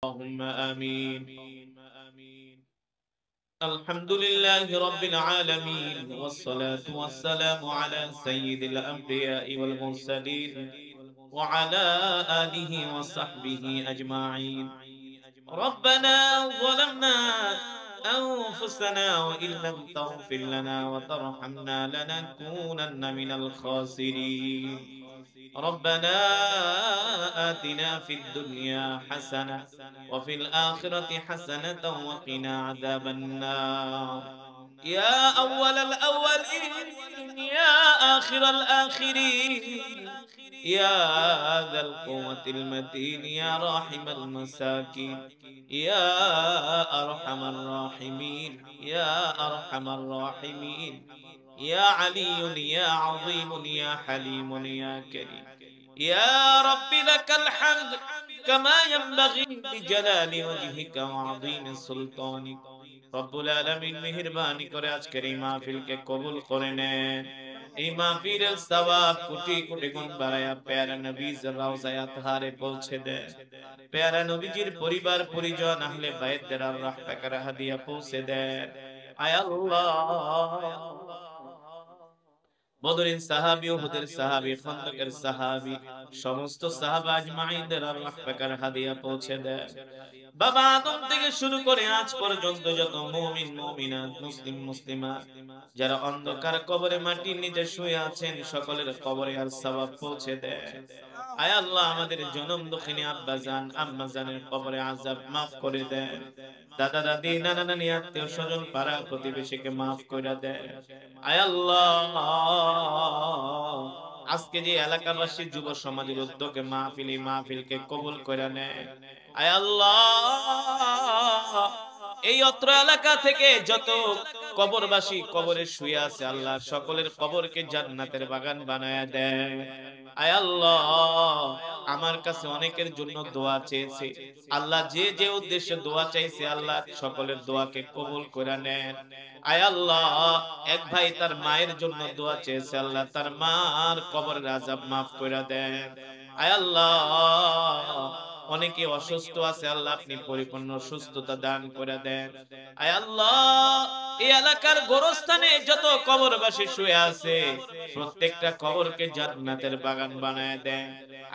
اللهم آمين. الحمد لله رب العالمين، والصلاة والسلام على سيد الأنبياء والمرسلين وعلى آله وصحبه أجمعين. ربنا ظلمنا أنفسنا وإن لم تغفر لنا وترحمنا لنكونن من الخاسرين. ربنا آتنا في الدنيا حسنة وفي الآخرة حسنة وقنا عذاب النار. يا أول الأولين يا آخر الآخرين يا ذا القوة المتين يا راحم المساكين يا أرحم الراحمين يا أرحم الراحمين يا علي يا عظيم يا حليم يا كريم. يا رب لك الحمد كما ينبغي لجلال وجهك وعظيم سلطانك. রব্বুল আলামিন মেহেরবানি করে আজকের এই মাহফিলকে কবুল করে নেন। এই মাহফিলের সওয়াব কোটি কোটি গুণ বাড়ায়া প্যারা নবীর রওজায়ে আতহারে পৌঁছে দেন। প্যারা নবীজির পরিবার পরিজন আহলে বাইতদের আরওয়াহ পাকের হাদিয়া পৌঁছে দেন। আয় আল্লাহ, বদরের সাহাবী, উহুদের সাহাবী, খন্দকের সাহাবী, সমস্ত সাহাবা আজমাইনদের আরওয়াহ পাকের হাদিয়া পৌঁছে দেন। বাবা আদম থেকে শুরু করে আজ পর্যন্ত যত মুমিন মুমিনাত, মুসলিম মুসলিমাত যারা অন্ধকার কবরে মাটির নিচে শুয়ে আছেন, সকলের কবরে আর সওয়াব পৌঁছে দেন। আয় আল্লাহ, আমাদের জনম দুঃখিনী আব্বা জান আম্মা জানের কবরে আযাব মাফ করে দেন। দাদা দাদি নানা নানি আত্মীয় স্বজন পাড়া প্রতিবেশীকে মাফ করে দেন। আয় আল্লাহ, আজকে যে এলাকাবাসী যুব সমাজের উদ্যোগে মাহফিলকে কবুল করে নেন। আয় আল্লাহ, এই অত্র এলাকা থেকে যত কবরবাসী কবরে শুয়ে আছে, আল্লাহ সকলের কবরকে জান্নাতের বাগান বানায়া দেন। আয় আল্লাহ, আমার কাছে অনেকের জন্য দোয়া চেয়েছে, আল্লাহ যে যে উদ্দেশ্যে দোয়া চাইছে, আল্লাহ সকলের দোয়াকে কবুল করে নেন। আয় আল্লাহ, এক ভাই তার মায়ের জন্য দোয়া চেয়েছে, আল্লাহ তার মার কবরের আযাব মাফ করে দেন। আয় আল্লাহ, অনেকে অসুস্থ আছে, আল্লাহ আপনি পরিপূর্ণ সুস্থতা দান করে দেন। আয় আল্লাহ, এই এলাকার গোরস্থানে যত কবরবাসী শুয়ে আছে, প্রত্যেকটা কবরকে জান্নাতের বাগান বানায় দেন।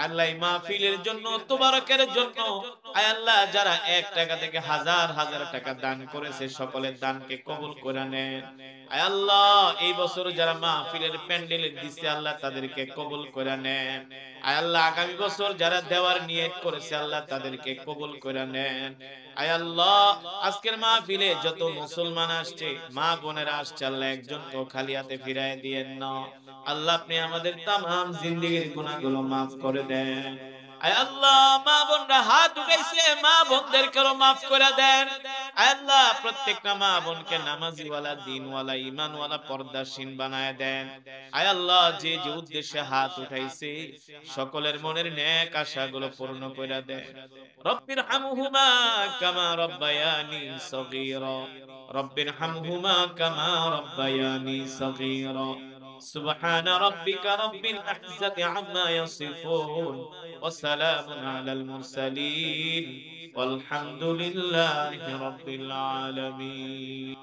আল্লাহ এই মাহফিলের জন্য, তোবারকের জন্য, আয় আল্লাহ যারা 1 টাকা থেকে হাজার হাজার টাকা দান করেছে, সকলের দানকে কবুল করে নেন। আয় আল্লাহ, এই বছর যারা মাহফিলের প্যান্ডেলে দিছে, আল্লাহ তাদেরকে কবুল করে নেন। আয় আল্লাহ, আগামী বছর যারা দেওয়ার নিয়ত করেছে, আল্লাহ তাদেরকে কবুল করে নেন। আয় আল্লাহ, আজকের মাহফিলে যত মুসলমান আসছে, মা বোনেরা আসছে, আল্লাহ একজনকেও খালি হাতে ফিরায় দিয়েন না। আল্লাহ আপনি আমাদের তামাম জিন্দেগীর গুনাহগুলো মাফ করে দেন। আয় আল্লাহ, মা বোনরা হাত উঠাইছে, মা বোনদেরকেও মাফ করে দেন। আয় আল্লাহ, প্রত্যেকটা মা বোনকে নামাজিওয়ালা, দ্বীনওয়ালা, ঈমানওয়ালা, পর্দাশীল বানায় দেন। আয় আল্লাহ, যে যে উদ্দেশ্যে হাত উঠাইছে, সকলের মনের নেক আশাগুলো পূর্ণ করে দেন। রব্বির হামহুমা কামা রব্বায়ানি সগীরা, রব্বির হামহুমা কামা রব্বায়ানি সগীরা। سبحان ربك رب العزة عما يصفون وسلام على المرسلين والحمد لله رب العالمين.